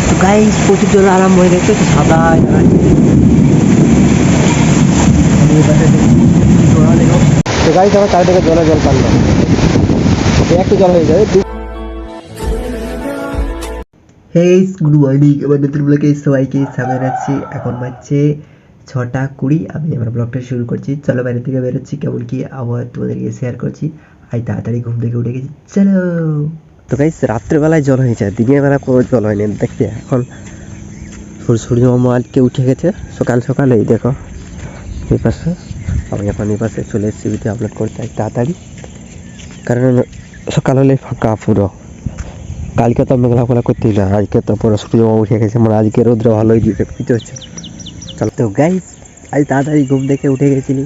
তো গাইস প্রচুর জল আরাম হয়ে গেছে, তো সাদা তো গাইস আমার চারিদিকে জল পারলো, একটু জল হয়ে যাবে। হেই গুড মর্নিং, এবার নতুন ব্লগে সবাইকে সামনে আছি। এখন বাজছে 6:20, আমি আমার ব্লগটা শুরু করছি। চলো বাইরে থেকে বেরোচ্ছি, কেমন কি আবহাওয়া তোমাদেরকে শেয়ার করছি। আজ তাড়াতাড়ি ঘুম থেকে উঠে গেছি, চলো। তো গাইস রাত্রেবেলায় জল হয়েছে, দিনের বেলা কোনো জল হয়নি। দেখতে এখন সূর্য মামা আজকে উঠে গেছে সকাল সকাল। এই দেখো এই পাশে, আমি এখন এই পাশে চলে এসেছি ভিডিও আপলোড করতে তাড়াতাড়ি, কারণ সকাল হলে ফাঁকা পুরো। কালকে তো মেঘলা ফেলা করতেই না, আজকে তো পুরো সূর্য মামা উঠে গেছে, মানে আজকে রৌদ্র ভালোই দিতে বুঝতে হচ্ছে। চলো তো গাইস আজ তাড়াতাড়ি ঘুম থেকে উঠে গেছিলি,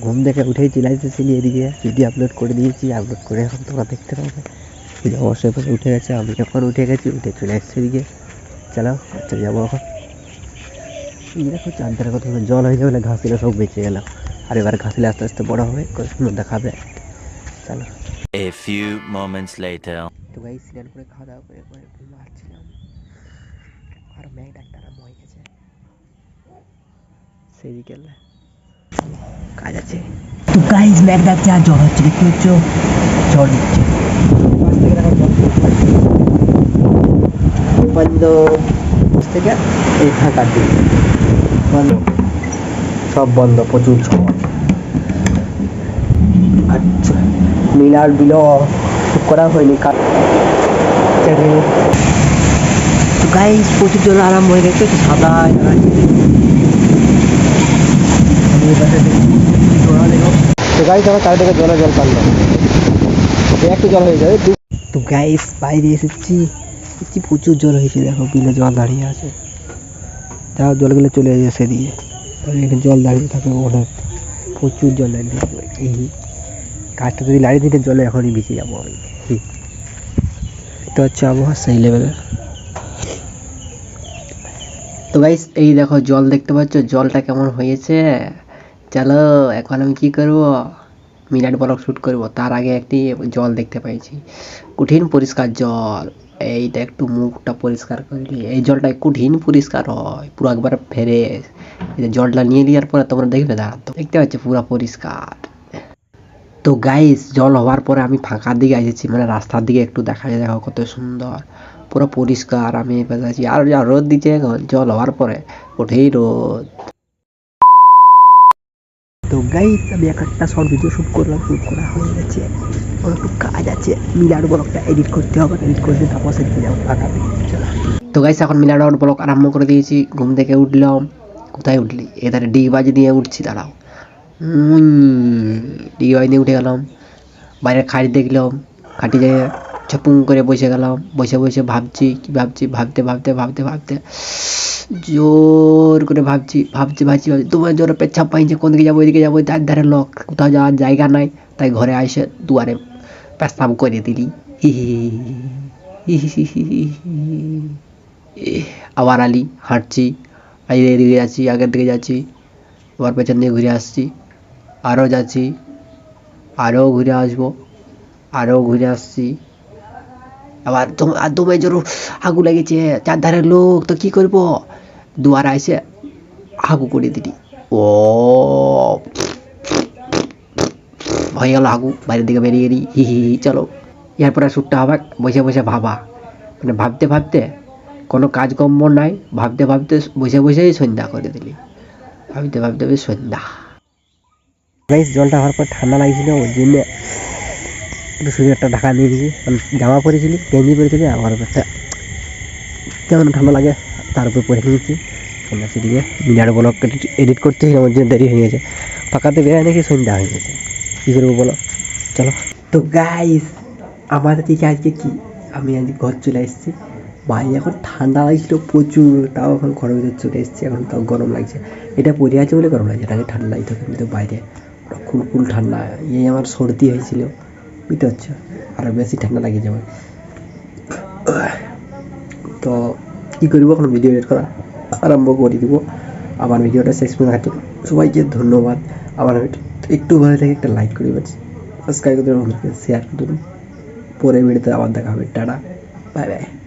ঘুম থেকে উঠেই চলে এসেছিলি এদিকে, ভিডিও আপলোড করে দিয়েছি। আপলোড করে এখন তোমরা দেখতে পাবে ভিডিও অবশ্যই পাশে উঠে গেছে। আমি যখন উঠে গেছি, উঠে চলে এসেছি এদিকে। চলো চলে যাবো এখন। দেখো চাঁদের কথা জল হয়ে যাবে, ঘাসগুলো সব বেঁচে গেল। আর এবার ঘাসগুলো আস্তে আস্তে বড় হবে, কত সুন্দর দেখাবে। চলো A few moments later. তো গাইস স্নান করে খাওয়া দাওয়া করে ঘুমাচ্ছিলাম, আর মেঘ ডাক্তার হয়ে গেছে। সেই বিকেল কাজ আছে। তো গাইস মেঘ ডাকছে আর জ্বর হচ্ছে, দেখতে পাচ্ছ জ্বর হচ্ছে। বন্ধ থেকে এই ফাঁকা দিন বন্ধ, সব বন্ধ, প্রচুর ঝড়। আচ্ছা মিলার বিল করা হয়নি। তো গাইস প্রচুর জল আরাম হয়ে গেছে, তো সাদা তো গাইস আমার চারিদিকে জল পারলো, একটু জল হয়ে যাবে। তো গাইস বাইরে এসেছি, প্রচুর জল হয়েছে। দেখো বিলে জল দাঁড়িয়ে আছে, তাও জলগুলো চলে যায় সেদিকে, এখানে জল দাঁড়িয়ে থাকে অনেক, প্রচুর জল দাঁড়িয়ে থাকবে। এই কাজটা যদি লাড়িয়ে দিতে জলে এখনই ভিজে যাবো আমি। তো হচ্ছে আবহাওয়া সেই লেভেলের। তো গাইস এই দেখো জল দেখতে পাচ্ছ, জলটা কেমন হয়েছে। চলো এখন আমি কি করব, মিনাট ব্লগ শ্যুট করব। তার আগে একটি জল দেখতে পাইছি, কঠিন পরিষ্কার জল। এইটা একটু মুখটা পরিষ্কার করলি, এই জলটা কঠিন পরিষ্কার হয়, পুরো একবার ফ্রেশ। এই যে জলটা নিয়ে নেওয়ার পরে তোমরা দেখবে, দাঁড়া তো দেখতে পাচ্ছ পুরো পরিষ্কার। তো গাইস জল হওয়ার পরে আমি ফাঁকার দিকে এসেছি, মানে রাস্তার দিকে একটু দেখা যায়, দেখো কত সুন্দর পুরো পরিষ্কার। আমি এবার আছি, আর যা রোদ দিচ্ছে এখন জল হওয়ার পরে, ওঠেই রোদ। তো গাইস আমি একটা শর্ট ভিডিও শ্যুট করলাম, শ্যুট করা হয়ে গেছে। ওর একটু কাজ আছে, মিলার ব্লগটা এডিট করতে হবে, এডিট করতে তারপর সেদিকে যাবো ফাঁকা দিকে। তো গাইস এখন মিলার ব্লগ আরম্ভ করে দিয়েছি। ঘুম থেকে উঠলাম, কোথায় উঠলি, এধারে ডিগবাজি দিয়ে উঠছি, দাঁড়াও। ডিগবাজি দিয়ে উঠে গেলাম, বাইরের খাট দেখলাম, খাটি যেয়ে ছপুং করে বসে গেলাম। বসে বসে ভাবছি, কি ভাবছি, ভাবতে ভাবতে ভাবতে ভাবতে জোর করে ভাবছি ভাবছি ভাবছি ভাবছি তোমার জোরে পেচ্ছাপ পাইছে, কোন দিকে যাবো, ওইদিকে যাবো, তার ধারে লোক, কোথাও যাওয়ার জায়গা নাই, তাই ঘরে আসে দুয়ারে পেশাব করে দিলি। আবার আলি হাঁটছি, এদিকে যাচ্ছি, আগের দিকে যাচ্ছি, আবার পেছন দিয়ে ঘুরে আসছি, আরও যাচ্ছি, আরও ঘুরে আসবো, আরও ঘুরে আসছি। আবার দমে জোর হাগু লেগেছে, চারধারের লোক, তো কি করবো, দুয়ারে এসে হাগু করে দিলি। ও হয়ে গেল হাগু, বাইরের দিকে বেরিয়ে গেলি। চলো এরপরে শ্যুটটা হবে বসে বসে ভাবা, মানে ভাবতে ভাবতে কোনো কাজকর্ম নাই, ভাবতে ভাবতে বসে বসেই সন্ধ্যা করে দিলি, ভাবতে ভাবতে সন্ধ্যা। জলটা হওয়ার পর ঠান্ডা লাগছিল, ওই জন্য একটু সুইটারটা ঢাকা দিয়ে দিয়েছি, মানে জামা পরেছিলি, গেঞ্জি পরেছিলি, আমার একটা কেমন ঠান্ডা লাগে তার উপর পরে নিয়েছি। সন্ধ্যা সেদিকে মিনার ব্লগ এডিট করতে আমার জন্য দেরি হয়ে গেছে, ফাঁকাতে বেরোয় নাকি সন্ধ্যা হয়ে গেছে, কী করবো বলো। চলো তো গাইস আমাদের দিকে আজকে কি, আমি আজকে ঘর চলে এসেছি। বাইরে এখন ঠান্ডা লাগছিল প্রচুর, তাও এখন ঘরের ভিতরে চলে এসেছি, এখন তাও গরম লাগছে। এটা পরে আছে বলে গরম লাগছে, আগে ঠান্ডা লাগতো, কিন্তু বাইরে কুল ঠান্ডা। এই আমার সর্দি হয়েছিল বুঝতে পারছো, আরও বেশি ঠান্ডা লাগে যাবে। তো কী করবো, এখন ভিডিও এডিট করা আরম্ভ করে দিব। আমার ভিডিওটা শেষ পর্যন্ত দেখার জন্য সবাইকে ধন্যবাদ। আমার একটু ভালো লাগে একটা লাইক করে সাবস্ক্রাইব করে দেবেন, শেয়ার করে দেবেন। পরে ভিডিওতে আবার দেখা হবে, টাটা। Bye bye.